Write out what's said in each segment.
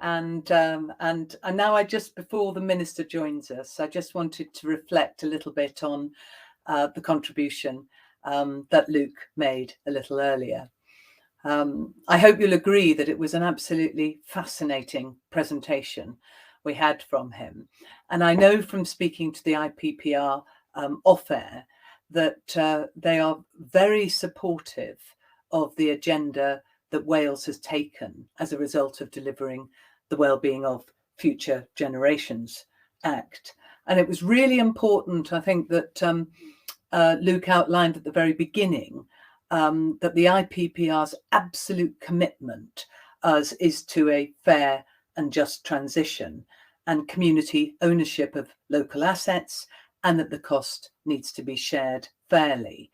And now before the Minister joins us, I just wanted to reflect a little bit on the contribution that Luke made a little earlier. I hope you'll agree that it was an absolutely fascinating presentation we had from him. And I know from speaking to the IPPR off-air that they are very supportive of the agenda that Wales has taken as a result of delivering the Wellbeing of Future Generations Act. And it was really important, I think, that Luke outlined at the very beginning that the IPPR's absolute commitment is to a fair and just transition and community ownership of local assets, and that the cost needs to be shared fairly.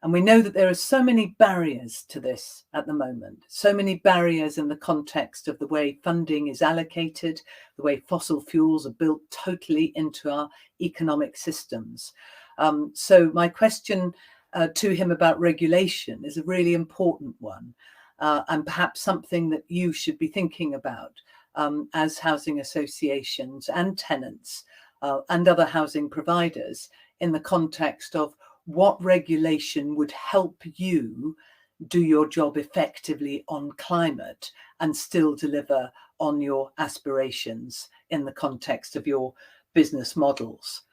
And we know that there are so many barriers to this at the moment, so many barriers in the context of the way funding is allocated, the way fossil fuels are built totally into our economic systems. So my question to him about regulation is a really important one, and perhaps something that you should be thinking about as housing associations and tenants and other housing providers in the context of what regulation would help you do your job effectively on climate and still deliver on your aspirations in the context of your business models.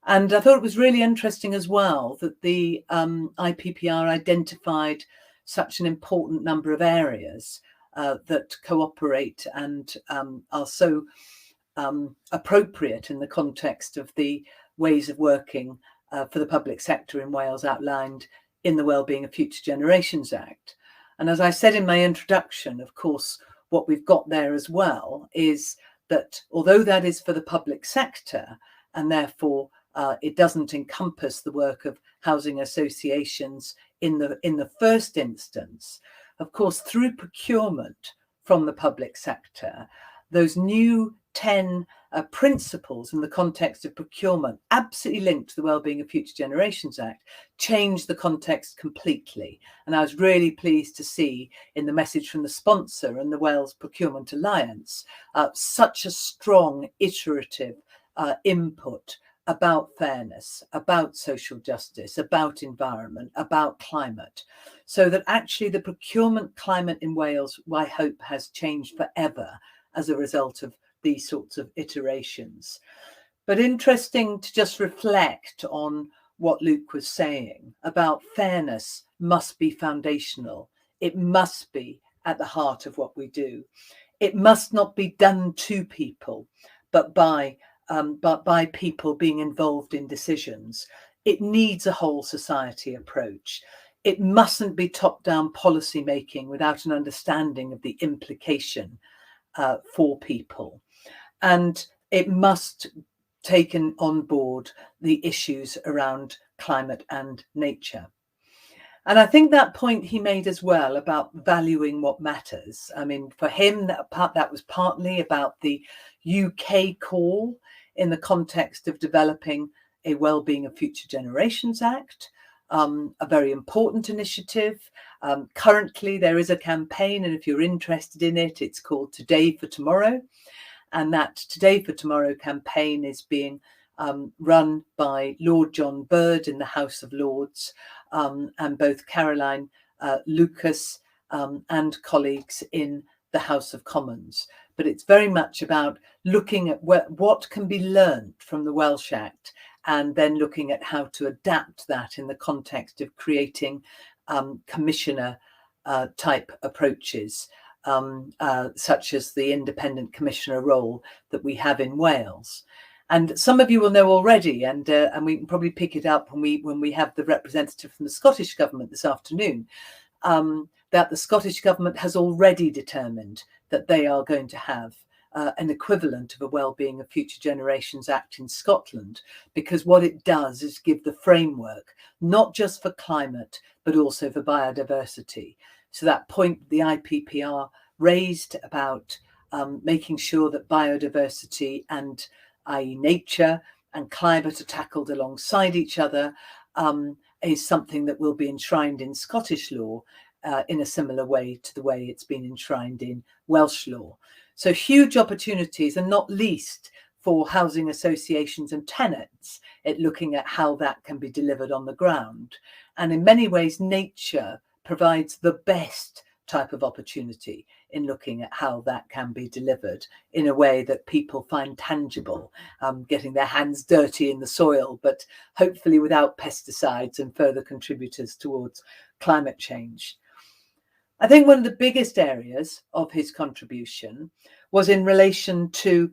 And I thought it was really interesting as well that the IPPR identified such an important number of areas that cooperate and are so appropriate in the context of the ways of working for the public sector in Wales outlined in the Wellbeing of Future Generations Act. And as I said in my introduction, of course, what we've got there as well is that although that is for the public sector, and therefore it doesn't encompass the work of housing associations in the first instance, of course, through procurement from the public sector, those new 10 principles in the context of procurement, absolutely linked to the Wellbeing of Future Generations Act, changed the context completely. And I was really pleased to see in the message from the sponsor and the Wales Procurement Alliance such a strong iterative input about fairness, about social justice, about environment, about climate, so that actually the procurement climate in Wales, I hope, has changed forever as a result of these sorts of iterations. But interesting to just reflect on what Luke was saying about fairness must be foundational. It must be at the heart of what we do. It must not be done to people, but by people being involved in decisions. It needs a whole society approach. It mustn't be top-down policy making without an understanding of the implication for people. And it must take on board the issues around climate and nature. And I think that point he made as well about valuing what matters. I mean, for him, that was partly about the UK call in the context of developing a Wellbeing of Future Generations Act, a very important initiative. Currently, there is a campaign, and if you're interested in it, it's called Today for Tomorrow. And that Today for Tomorrow campaign is being run by Lord John Bird in the House of Lords, and both Caroline Lucas and colleagues in the House of Commons. But it's very much about looking at what can be learned from the Welsh Act, and then looking at how to adapt that in the context of creating commissioner type approaches, such as the independent commissioner role that we have in Wales. And some of you will know already, and we can probably pick it up when we have the representative from the Scottish Government this afternoon, that the Scottish Government has already determined that they are going to have an equivalent of a Wellbeing of Future Generations Act in Scotland, because what it does is give the framework, not just for climate, but also for biodiversity. So that point the IPPR raised about making sure that biodiversity and i.e. nature and climate are tackled alongside each other is something that will be enshrined in Scottish law in a similar way to the way it's been enshrined in Welsh law. So huge opportunities, and not least for housing associations and tenants, at looking at how that can be delivered on the ground. And in many ways, nature provides the best type of opportunity in looking at how that can be delivered in a way that people find tangible, getting their hands dirty in the soil, but hopefully without pesticides and further contributors towards climate change. I think one of the biggest areas of his contribution was in relation to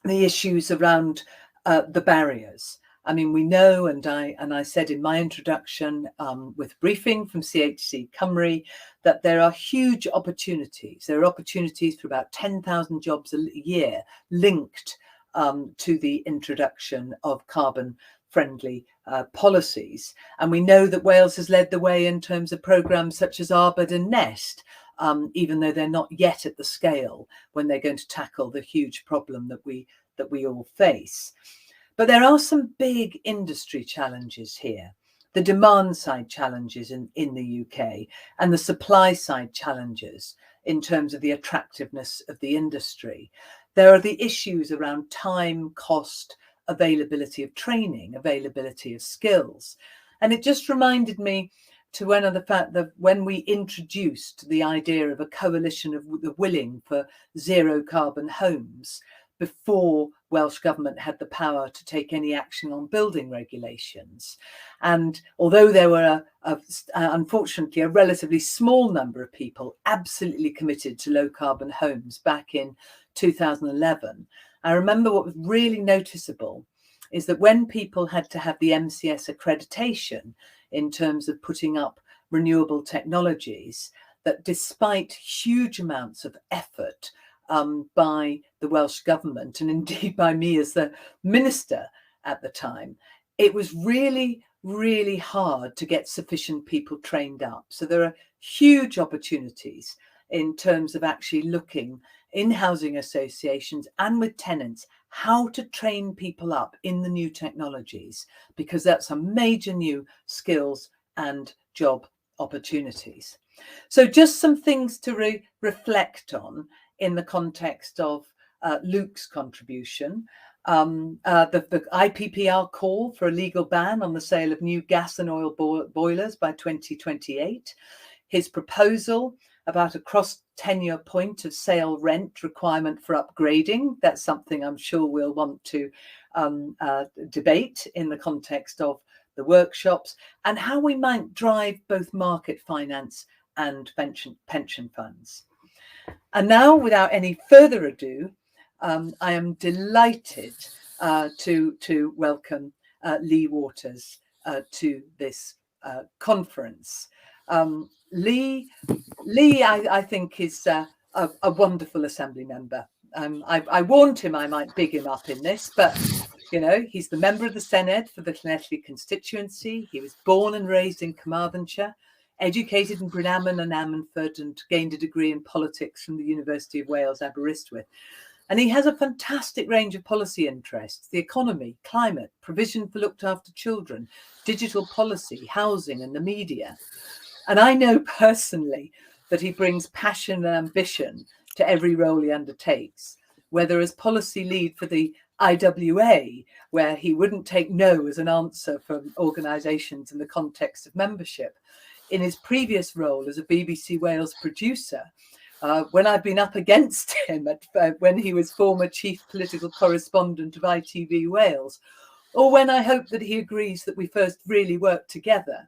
the issues around the barriers. I mean, we know, and I said in my introduction with briefing from CHC Cymru, that there are huge opportunities. There are opportunities for about 10,000 jobs a year linked to the introduction of carbon-friendly policies. And we know that Wales has led the way in terms of programmes such as Arbed and Nest, even though they're not yet at the scale when they're going to tackle the huge problem that we all face. But there are some big industry challenges here. The demand side challenges in the UK and the supply side challenges in terms of the attractiveness of the industry. There are the issues around time, cost, availability of training, availability of skills. And it just reminded me to one of the fact that when we introduced the idea of a coalition of the willing for zero carbon homes, before Welsh Government had the power to take any action on building regulations. And although there were, unfortunately, a relatively small number of people absolutely committed to low carbon homes back in 2011, I remember what was really noticeable is that when people had to have the MCS accreditation in terms of putting up renewable technologies, that despite huge amounts of effort by the Welsh Government, and indeed by me as the minister at the time, it was really, really hard to get sufficient people trained up. So there are huge opportunities in terms of actually looking in housing associations and with tenants how to train people up in the new technologies, because that's a major new skills and job opportunities. So just some things to reflect on in the context of Luke's contribution. The IPPR call for a legal ban on the sale of new gas and oil boilers by 2028. His proposal about a cross-tenure point of sale rent requirement for upgrading. That's something I'm sure we'll want to debate in the context of the workshops, and how we might drive both market finance and pension funds. And now, without any further ado, I am delighted to welcome Lee Waters to this conference. Lee, I think, is a wonderful Assembly member. I warned him I might big him up in this, but you know, he's the member of the Senedd for the Llanelli constituency. He was born and raised in Carmarthenshire, educated in Brynaman and Ammanford, and gained a degree in politics from the University of Wales, Aberystwyth. And he has a fantastic range of policy interests: the economy, climate, provision for looked after children, digital policy, housing, and the media. And I know personally that he brings passion and ambition to every role he undertakes, whether as policy lead for the IWA, where he wouldn't take no as an answer from organisations in the context of membership, in his previous role as a BBC Wales producer, when I've been up against him when he was former chief political correspondent of ITV Wales, or when I hope that he agrees that we first really worked together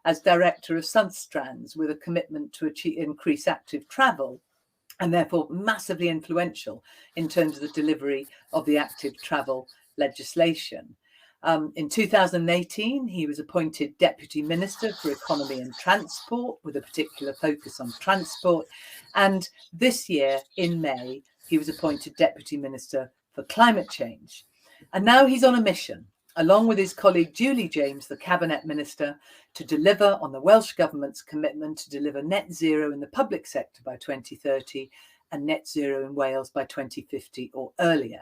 as director of Sunstrands with a commitment to increase active travel, and therefore massively influential in terms of the delivery of the active travel legislation. In 2018, he was appointed Deputy Minister for Economy and Transport, with a particular focus on transport. And this year, in May, he was appointed Deputy Minister for Climate Change. And now he's on a mission, along with his colleague Julie James, the Cabinet Minister, to deliver on the Welsh Government's commitment to deliver net zero in the public sector by 2030 and net zero in Wales by 2050 or earlier.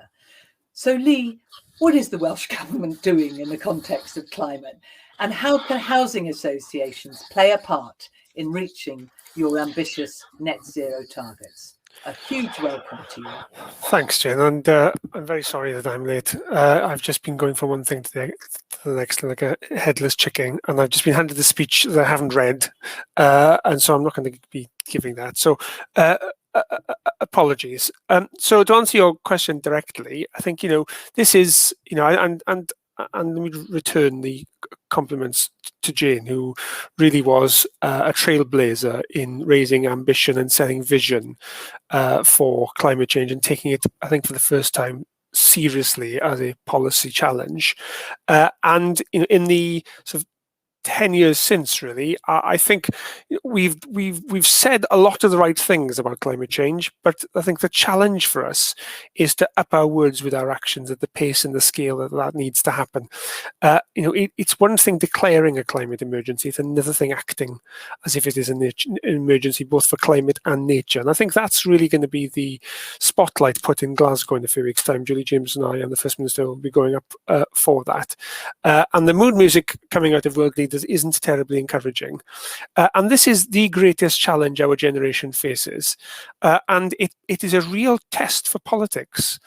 So Lee, what is the Welsh Government doing in the context of climate? And how can housing associations play a part in reaching your ambitious net zero targets? A huge welcome to you. Thanks, Jen, and I'm very sorry that I'm late. I've just been going from one thing to the next like a headless chicken, and I've just been handed a speech that I haven't read, and so I'm not going to be giving that. So apologies. So to answer your question directly, I think this is and let me return the compliments to Jane, who really was a trailblazer in raising ambition and setting vision for climate change and taking it, I think, for the first time seriously as a policy challenge. And in the sort of 10 years since, really, I think we've said a lot of the right things about climate change, but I think the challenge for us is to up our words with our actions at the pace and the scale that needs to happen. It's one thing declaring a climate emergency; it's another thing acting as if it is an emergency both for climate and nature. And I think that's really going to be the spotlight put in Glasgow in a few weeks' time. Julie James and I and the First Minister will be going up for that. And the mood music coming out of world leaders isn't terribly encouraging. And this is the greatest challenge our generation faces. And it is a real test for politics.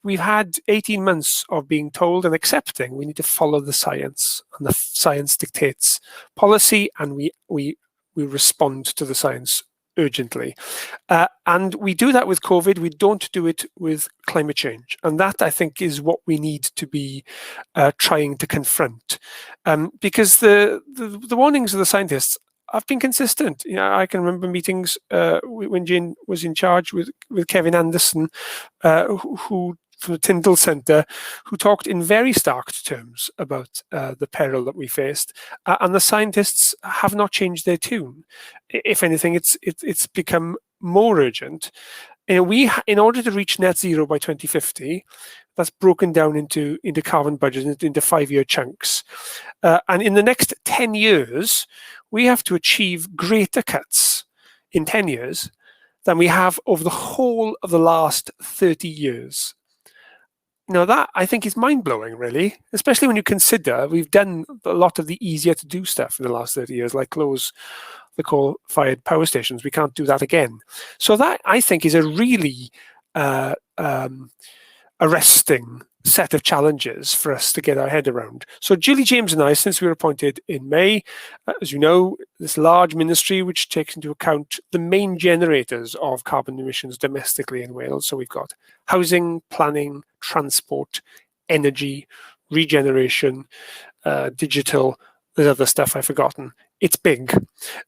We've had 18 months of being told and accepting we need to follow the science, and the science dictates policy, and we respond to the science urgently. And we do that with COVID. We don't do it with climate change. And that, I think, is what we need to be trying to confront. Because the warnings of the scientists have been consistent. I can remember meetings when Jane was in charge with Kevin Anderson, who from the Tyndall Centre, who talked in very stark terms about the peril that we faced, and the scientists have not changed their tune. If anything, it's become more urgent. In order to reach net zero by 2050, that's broken down into carbon budgets, into 5-year chunks. And in the next 10 years, we have to achieve greater cuts in 10 years than we have over the whole of the last 30 years. That, I think, is mind-blowing, really, especially when you consider we've done a lot of the easier to do stuff in the last 30 years, like close the coal-fired power stations. We can't do that again. So that, I think, is a really arresting set of challenges for us to get our head around. So Julie James and I, since we were appointed in May, as you know, this large ministry which takes into account the main generators of carbon emissions domestically in Wales. So we've got housing, planning, transport, energy, regeneration, digital, there's other stuff I've forgotten. It's big.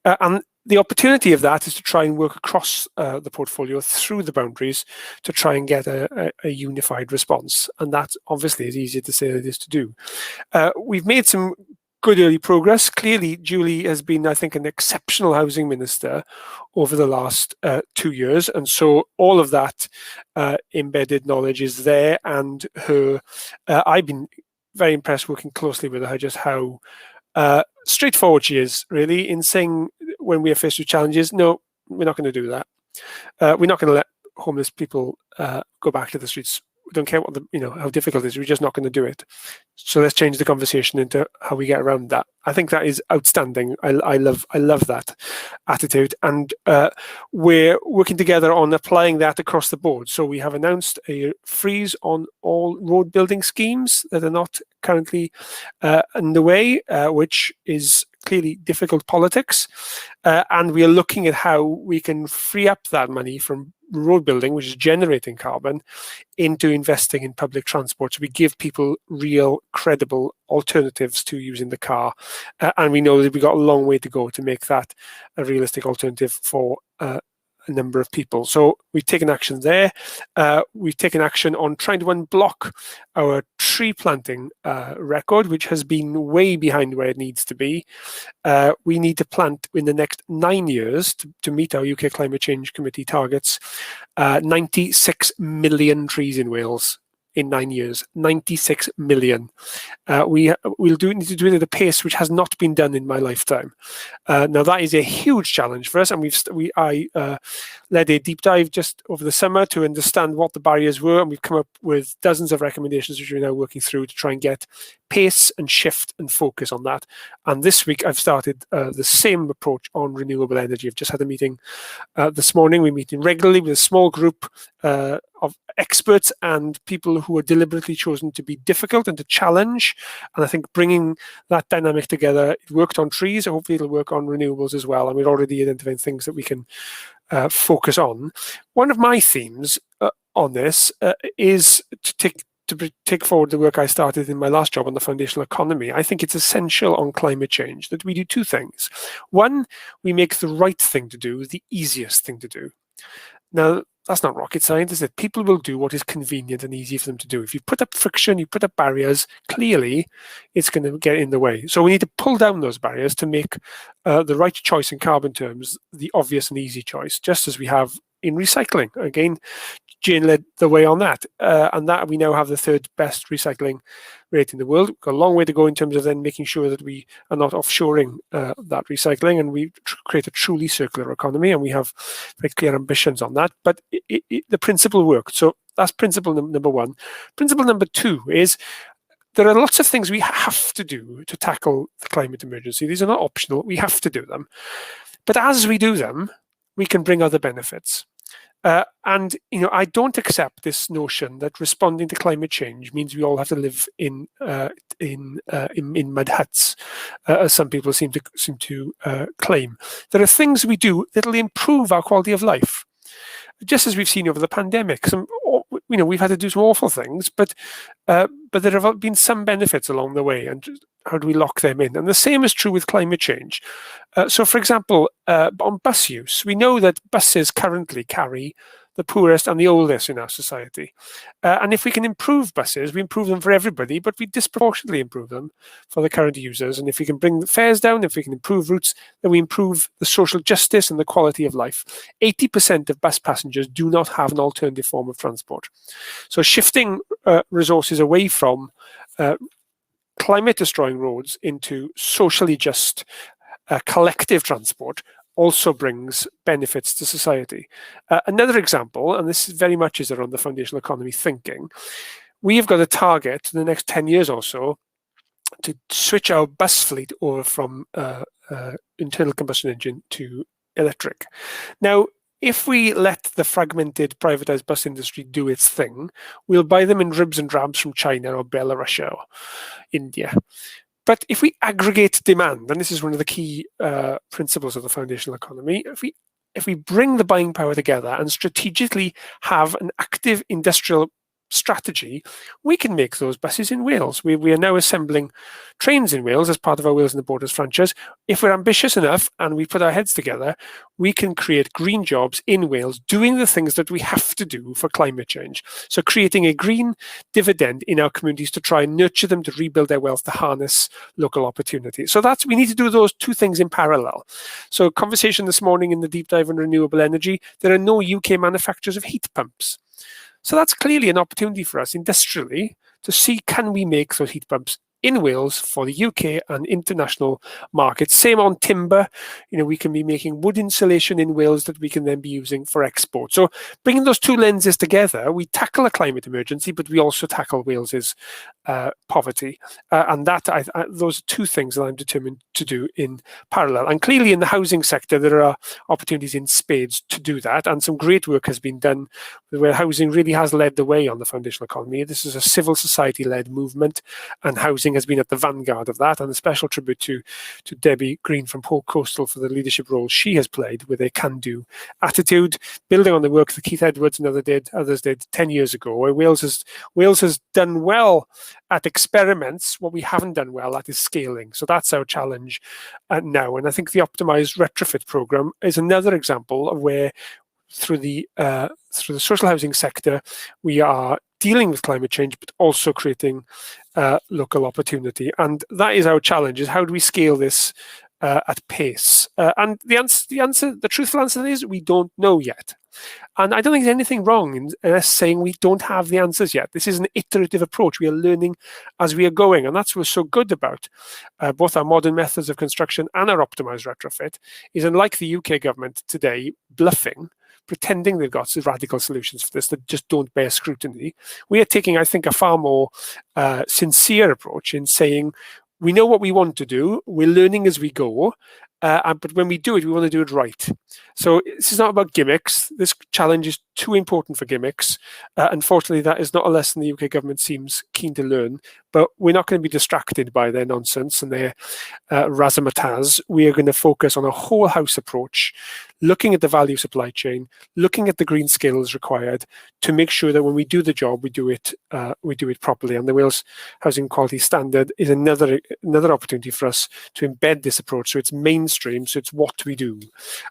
And the opportunity of that is to try and work across the portfolio through the boundaries to try and get a unified response. And that obviously is easier to say than it is to do. We've made some good early progress. Clearly, Julie has been, I think, an exceptional housing minister over the last 2 years. And so all of that embedded knowledge is there. And I've been very impressed working closely with her, just how straightforward she is, really, in saying when we are faced with challenges, no, we're not going to do that. We're not going to let homeless people go back to the streets. We don't care what how difficult it is. We're just not going to do it. So let's change the conversation into how we get around that. I think that is outstanding. I love that attitude, and we're working together on applying that across the board. So we have announced a freeze on all road building schemes that are not currently underway, which is clearly difficult politics, and we are looking at how we can free up that money from road building, which is generating carbon, into investing in public transport. So we give people real, credible alternatives to using the car. And we know that we've got a long way to go to make that a realistic alternative for a number of people. So we've taken action there. We've taken action on trying to unblock our tree planting record, which has been way behind where it needs to be. We need to plant in the next 9 years to meet our UK Climate Change Committee targets, 96 million trees in Wales. in 9 years, 96 million. We'll need to do it at a pace which has not been done in my lifetime. Now that is a huge challenge for us, and I led a deep dive just over the summer to understand what the barriers were, and we've come up with dozens of recommendations which we're now working through to try and get pace and shift and focus on that. And this week I've started the same approach on renewable energy. I've just had a meeting this morning. We're meeting regularly with a small group of experts and people who are deliberately chosen to be difficult and to challenge. And I think bringing that dynamic together, it worked on trees, hopefully it'll work on renewables as well. And we're already identifying things that we can focus on. One of my themes on this is to take forward the work I started in my last job on the foundational economy. I think it's essential on climate change that we do two things. One, we make the right thing to do the easiest thing to do. Now, that's not rocket science, is it? People will do what is convenient and easy for them to do. If you put up friction, you put up barriers, clearly it's going to get in the way. So we need to pull down those barriers to make the right choice in carbon terms the obvious and easy choice, just as we have in recycling. Again, Jane led the way on that, and that we now have the third best recycling rate in the world. We've got a long way to go in terms of then making sure that we are not offshoring that recycling, and we create a truly circular economy, and we have very clear ambitions on that. But the principle worked. So that's principle number one. Principle number two is there are lots of things we have to do to tackle the climate emergency. These are not optional. We have to do them. But as we do them, we can bring other benefits. And I don't accept this notion that responding to climate change means we all have to live in mud huts, as some people seem to claim. There are things we do that'll improve our quality of life, just as we've seen over the pandemic. We've had to do some awful things, but there have been some benefits along the way, and how do we lock them in? And the same is true with climate change. So, for example, on bus use, we know that buses currently carry the poorest and the oldest in our society. And if we can improve buses, we improve them for everybody, but we disproportionately improve them for the current users. And if we can bring the fares down, if we can improve routes, then we improve the social justice and the quality of life. 80% of bus passengers do not have an alternative form of transport. So shifting resources away from climate-destroying roads into socially just collective transport also brings benefits to society. Another example, and this very much is around the foundational economy thinking, we have got a target in the next 10 years or so to switch our bus fleet over from internal combustion engine to electric. Now, if we let the fragmented privatized bus industry do its thing, we'll buy them in dribs and drabs from China or Belarus or India. But if we aggregate demand, and this is one of the key principles of the foundational economy, if we bring the buying power together and strategically have an active industrial strategy, we can make those buses in Wales. We are now assembling trains in Wales as part of our Wales and the Borders franchise. If we're ambitious enough and we put our heads together, we can create green jobs in Wales doing the things that we have to do for climate change. So creating a green dividend in our communities to try and nurture them, to rebuild their wealth, to harness local opportunity. So we need to do those two things in parallel. So conversation this morning in the deep dive on renewable energy, there are no UK manufacturers of heat pumps. So that's clearly an opportunity for us industrially to see, can we make those heat pumps in Wales for the UK and international markets. Same on timber. We can be making wood insulation in Wales that we can then be using for export. So bringing those two lenses together, we tackle a climate emergency, but we also tackle Wales's poverty. And those are two things that I'm determined to do in parallel. And clearly in the housing sector, there are opportunities in spades to do that. And some great work has been done where housing really has led the way on the foundational economy. This is a civil society-led movement, and housing has been at the vanguard of that. And a special tribute to Debbie Green from Port Coastal for the leadership role she has played with a can-do attitude, building on the work that Keith Edwards and others did 10 years ago, where Wales has done well at experiments. What we haven't done well at is scaling. So that's our challenge now. And I think the optimized retrofit program is another example of where through the social housing sector, we are dealing with climate change, but also creating local opportunity. And that is our challenge, is how do we scale this at pace? And the truthful answer is we don't know yet. And I don't think there's anything wrong in us saying we don't have the answers yet. This is an iterative approach. We are learning as we are going. And that's what's so good about both our modern methods of construction and our optimized retrofit, is unlike the UK government today bluffing, pretending they've got radical solutions for this that just don't bear scrutiny. We are taking, I think, a far more sincere approach in saying, we know what we want to do, we're learning as we go, but when we do it, we want to do it right. So this is not about gimmicks. This challenge is too important for gimmicks. Unfortunately, that is not a lesson the UK government seems keen to learn, but we're not going to be distracted by their nonsense and their razzmatazz. We are going to focus on a whole house approach, looking at the value supply chain, looking at the green skills required to make sure that when we do the job, we do it properly. And the Wales Housing Quality Standard is another opportunity for us to embed this approach so it's mainstream, so it's what we do.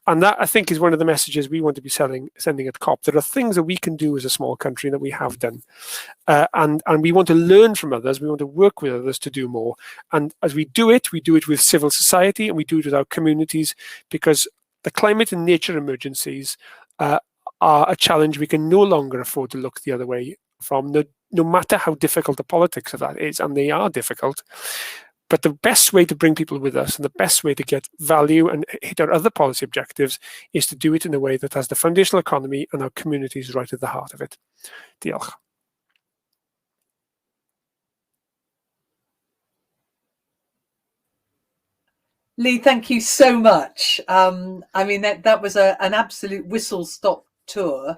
And that, I think, is one of the messages we want to be sending at COP. There are things that we can do as a small country that we have done. And we want to learn from others. We want to work with others to do more. And as we do it with civil society, and we do it with our communities, because the climate and nature emergencies are a challenge we can no longer afford to look the other way from, no matter how difficult the politics of that is, and they are difficult. But the best way to bring people with us and the best way to get value and hit our other policy objectives is to do it in a way that has the foundational economy and our communities right at the heart of it. Diolch. Lee, thank you so much. I mean, that was an absolute whistle-stop tour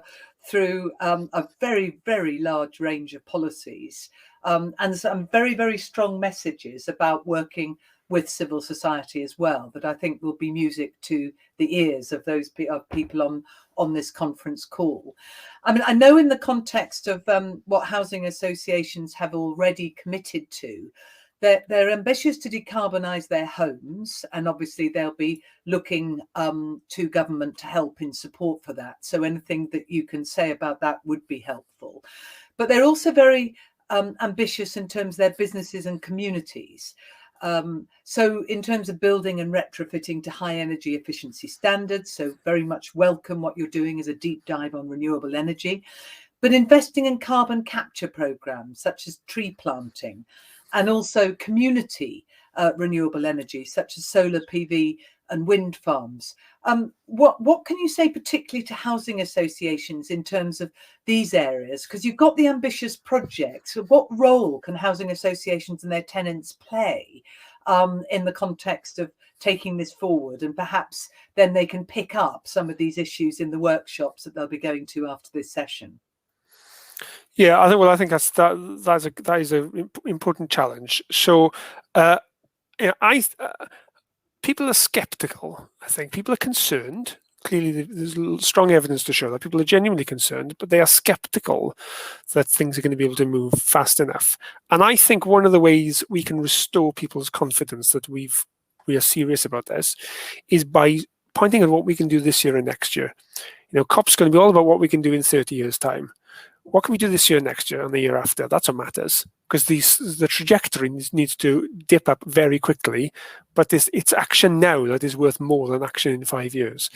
through a very, very large range of policies and some very, very strong messages about working with civil society as well, that I think will be music to the ears of those people on this conference call. I mean, I know in the context of what housing associations have already committed to, they're ambitious to decarbonise their homes, and obviously they'll be looking to government to help in support for that. So anything that you can say about that would be helpful. But they're also very ambitious in terms of their businesses and communities. So in terms of building and retrofitting to high energy efficiency standards, so very much welcome what you're doing as a deep dive on renewable energy, but investing in carbon capture programs such as tree planting, and also community renewable energy such as solar PV and wind farms. What can you say particularly to housing associations in terms of these areas? Because you've got the ambitious projects. So what role can housing associations and their tenants play in the context of taking this forward? And perhaps then they can pick up some of these issues in the workshops that they'll be going to after this session. Yeah, I think that is an important challenge. So, people are skeptical. I think people are concerned. Clearly, there's strong evidence to show that people are genuinely concerned, but they are skeptical that things are going to be able to move fast enough. And I think one of the ways we can restore people's confidence that we are serious about this is by pointing at what we can do this year and next year. COP's going to be all about what we can do in 30 years' time. What can we do this year, next year, and the year after? That's what matters, because the trajectory needs to dip up very quickly, but it's action now that is worth more than action in 5 years.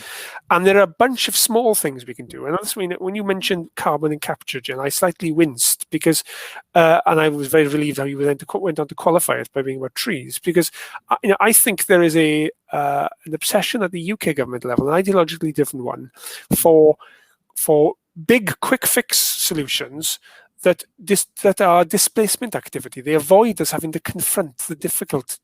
And there are a bunch of small things we can do. And that's when you mentioned carbon and capture, Jen, I slightly winced because, and I was very relieved how you went on to qualify it by being about trees, because I think there is an obsession at the UK government level, an ideologically different one, for big quick fix solutions that are displacement activity. They avoid us having to confront the difficulties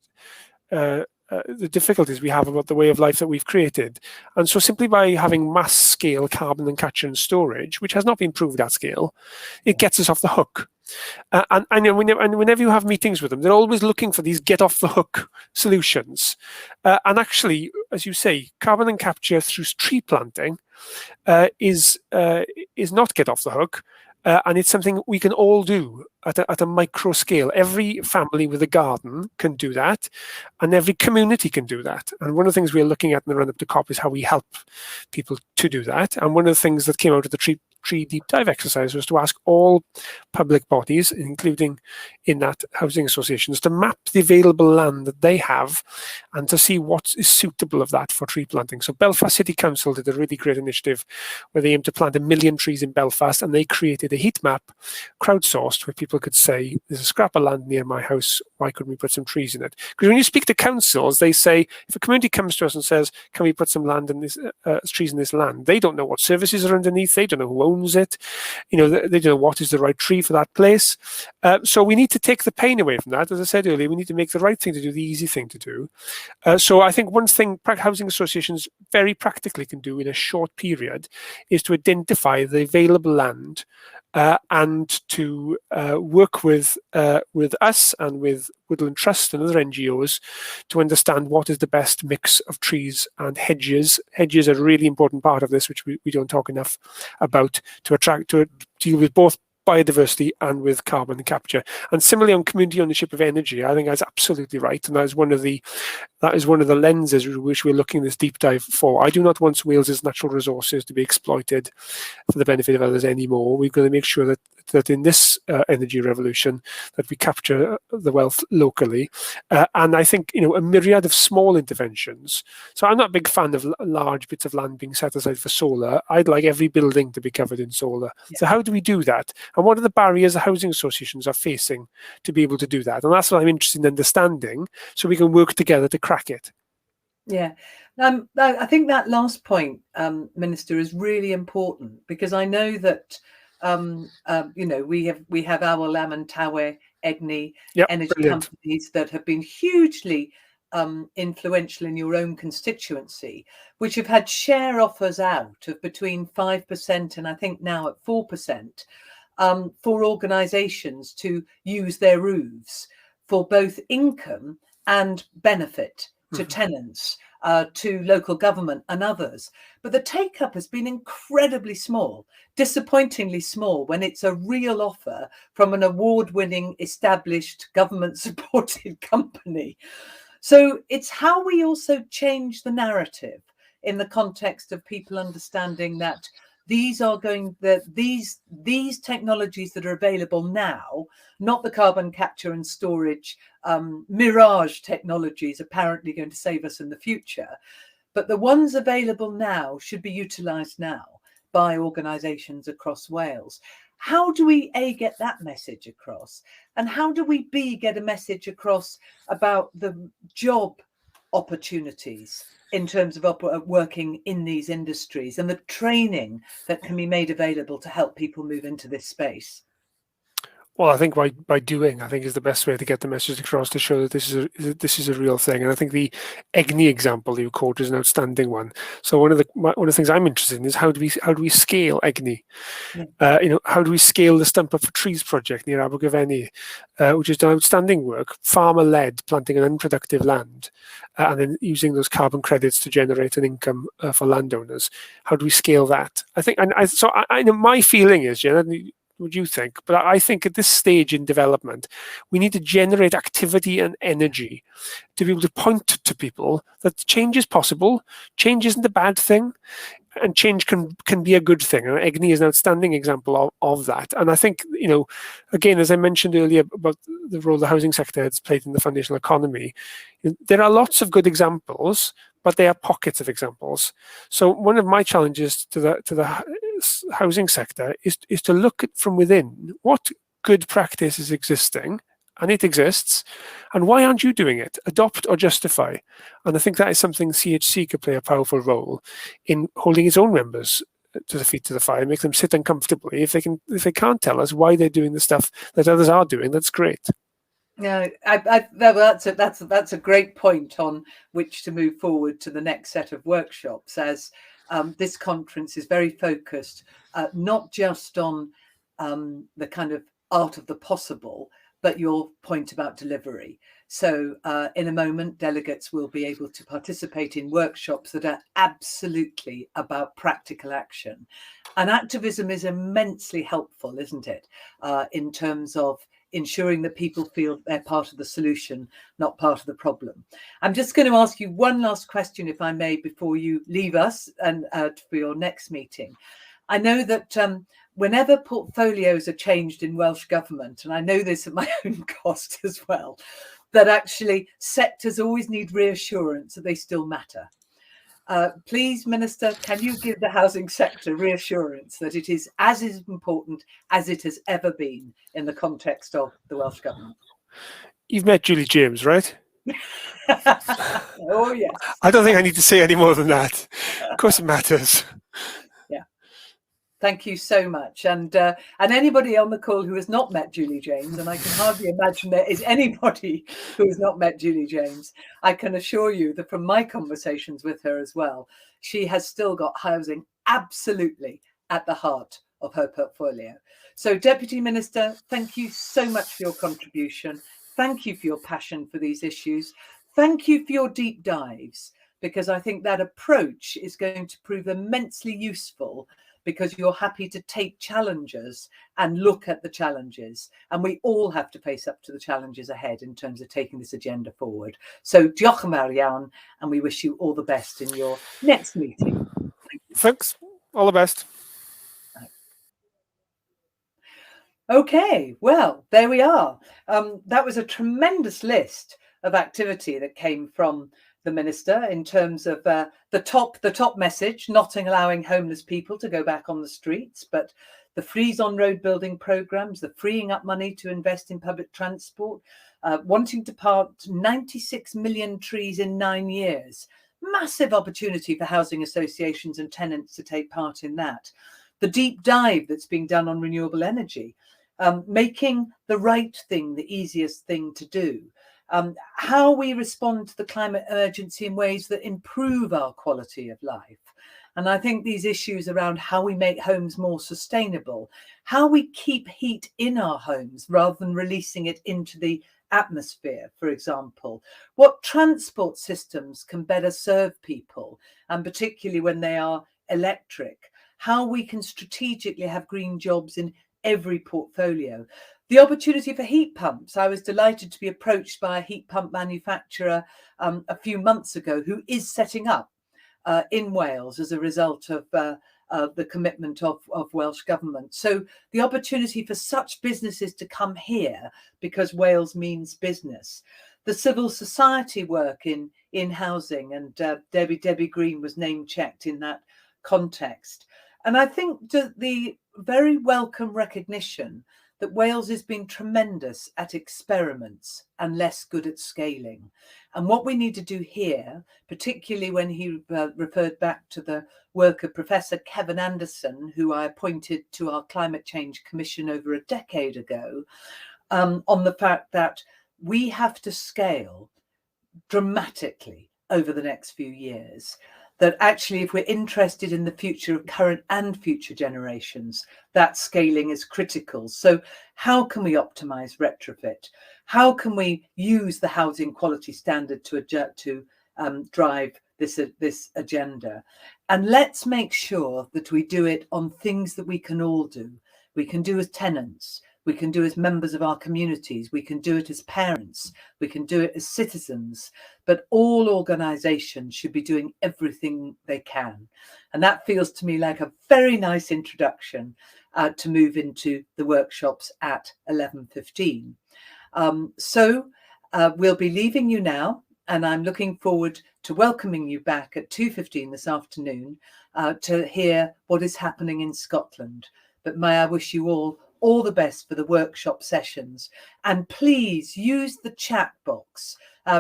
we have about the way of life that we've created. And so simply by having mass scale carbon and capture and storage, which has not been proved at scale, it gets us off the hook. And whenever you have meetings with them, they're always looking for these get off the hook solutions. And actually, as you say, carbon and capture through tree planting is not get off the hook. And it's something we can all do at a micro scale. Every family with a garden can do that, and every community can do that. And one of the things we're looking at in the run-up to COP is how we help people to do that. And one of the things that came out of the tree tree deep dive exercise was to ask all public bodies, including in that housing associations, to map the available land that they have and to see what is suitable of that for tree planting. So Belfast City Council did a really great initiative where they aimed to plant 1 million trees in Belfast, and they created a heat map, crowdsourced, where people could say, there's a scrap of land near my house, why couldn't we put some trees in it? Because when you speak to councils, they say, if a community comes to us and says, can we put some land in this, trees in this land? They don't know what services are underneath. They don't know who owns it. They don't know what is the right tree for that place. So we need to take the pain away from that. As I said earlier, we need to make the right thing to do, the easy thing to do. So I think one thing housing associations very practically can do in a short period is to identify the available land and to work with us and with Woodland Trust and other NGOs to understand what is the best mix of trees and hedges. Hedges are a really important part of this, which we don't talk enough about, to deal with both biodiversity and with carbon capture. And similarly on community ownership of energy, I think that's absolutely right. And that is one of the lenses which we're looking this deep dive for. I do not want Wales's natural resources to be exploited for the benefit of others anymore. We're going to make sure that in this energy revolution that we capture the wealth locally. And I think, a myriad of small interventions. So I'm not a big fan of large bits of land being set aside for solar. I'd like every building to be covered in solar. Yeah. So how do we do that? And what are the barriers the housing associations are facing to be able to do that? And that's what I'm interested in understanding, so we can work together to crack it. Yeah, I think that last point, Minister, is really important, because I know that we have our Lam and Tawe Egni energy companies that have been hugely influential in your own constituency, which have had share offers out of between 5% and I think now at 4%. For organisations to use their roofs for both income and benefit to tenants, to local government and others. But the take-up has been incredibly small, disappointingly small, when it's a real offer from an award-winning, established, government-supported company. So it's how we also change the narrative in the context of people understanding that these technologies that are available now, not the carbon capture and storage mirage technologies apparently going to save us in the future, but the ones available now should be utilised now by organisations across Wales. How do we A, get that message across, and how do we B, get a message across about the job opportunities in terms of working in these industries and the training that can be made available to help people move into this space? Well, I think by doing, I think, is the best way to get the message across, to show that this is a real thing. And I think the EGNI example you quote is an outstanding one. So one of the things I'm interested in is how do we scale EGNI? Yeah. How do we scale the Stump Up for Trees project near Abergavenny, which is done outstanding work, farmer-led, planting an unproductive land, and then using those carbon credits to generate an income for landowners. How do we scale that? I think, I know my feeling is, what you think, but I think at this stage in development, we need to generate activity and energy to be able to point to people that change is possible, change isn't a bad thing, and change can be a good thing. And EGNI is an outstanding example of that. And I think, again, as I mentioned earlier about the role the housing sector has played in the foundational economy, there are lots of good examples, but they are pockets of examples. So one of my challenges to the housing sector is to look at from within what good practice is existing, and it exists, and why aren't you doing it? Adopt or justify. And I think that is something CHC could play a powerful role in holding its own members to the feet to the fire, make them sit uncomfortably. If they can't tell us why they're doing the stuff that others are doing, that's great. Yeah, that's a great point on which to move forward to the next set of workshops, as this conference is very focused not just on the kind of art of the possible, but your point about delivery. So in a moment, delegates will be able to participate in workshops that are absolutely about practical action. And activism is immensely helpful, isn't it, in terms of ensuring that people feel they're part of the solution, not part of the problem. I'm just going to ask you one last question, if I may, before you leave us and for your next meeting. I know that whenever portfolios are changed in Welsh Government, and I know this at my own cost as well, that actually sectors always need reassurance that they still matter. Please, Minister, can you give the housing sector reassurance that it is as important as it has ever been in the context of the Welsh Government? You've met Julie James, right? Oh, yes. I don't think I need to say any more than that. Of course it matters. Yeah. Thank you so much. And anybody on the call who has not met Julie James, and I can hardly imagine there is anybody who has not met Julie James, I can assure you that from my conversations with her as well, she has still got housing absolutely at the heart of her portfolio. So, Deputy Minister, thank you so much for your contribution. Thank you for your passion for these issues. Thank you for your deep dives, because I think that approach is going to prove immensely useful, because you're happy to take challenges and look at the challenges. And we all have to face up to the challenges ahead in terms of taking this agenda forward. So diolch yn fawr iawn, and we wish you all the best in your next meeting. Thanks. All the best. Okay, well, there we are. That was a tremendous list of activity that came from the Minister in terms of the top message, not allowing homeless people to go back on the streets, but the freeze on road building programmes, the freeing up money to invest in public transport, wanting to plant 96 million trees in 9 years. Massive opportunity for housing associations and tenants to take part in that. The deep dive that's being done on renewable energy, making the right thing the easiest thing to do. How we respond to the climate emergency in ways that improve our quality of life. And I think these issues around how we make homes more sustainable, how we keep heat in our homes rather than releasing it into the atmosphere, for example, what transport systems can better serve people, and particularly when they are electric, how we can strategically have green jobs in every portfolio. The opportunity for heat pumps. I was delighted to be approached by a heat pump manufacturer a few months ago who is setting up in Wales as a result of the commitment of Welsh Government. So the opportunity for such businesses to come here, because Wales means business. The civil society work in housing, and Debbie Green was name-checked in that context. And I think the very welcome recognition that Wales has been tremendous at experiments and less good at scaling. And what we need to do here, particularly when he referred back to the work of Professor Kevin Anderson, who I appointed to our Climate Change Commission over a decade ago, on the fact that we have to scale dramatically over the next few years. That actually, if we're interested in the future of current and future generations, that scaling is critical. So how can we optimize retrofit? How can we use the housing quality standard to drive this agenda? And let's make sure that we do it on things that we can all do. We can do as tenants. We can do as members of our communities, we can do it as parents, we can do it as citizens, but all organisations should be doing everything they can. And that feels to me like a very nice introduction to move into the workshops at 11:15. So we'll be leaving you now, and I'm looking forward to welcoming you back at 2:15 this afternoon to hear what is happening in Scotland. But may I wish you all the best for the workshop sessions, and please use the chat box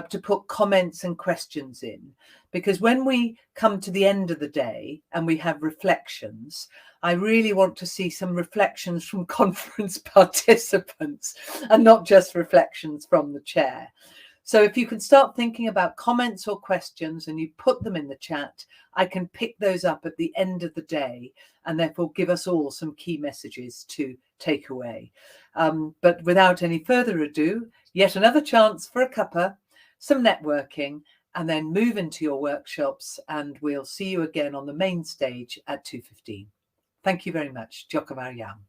to put comments and questions in, because when we come to the end of the day and we have reflections, I really want to see some reflections from conference participants and not just reflections from the chair. So if you can start thinking about comments or questions and you put them in the chat, I can pick those up at the end of the day and therefore give us all some key messages to take away. But without any further ado, yet another chance for a cuppa, some networking, and then move into your workshops, and we'll see you again on the main stage at 2:15. Thank you very much. Diolch yn fawr iawn.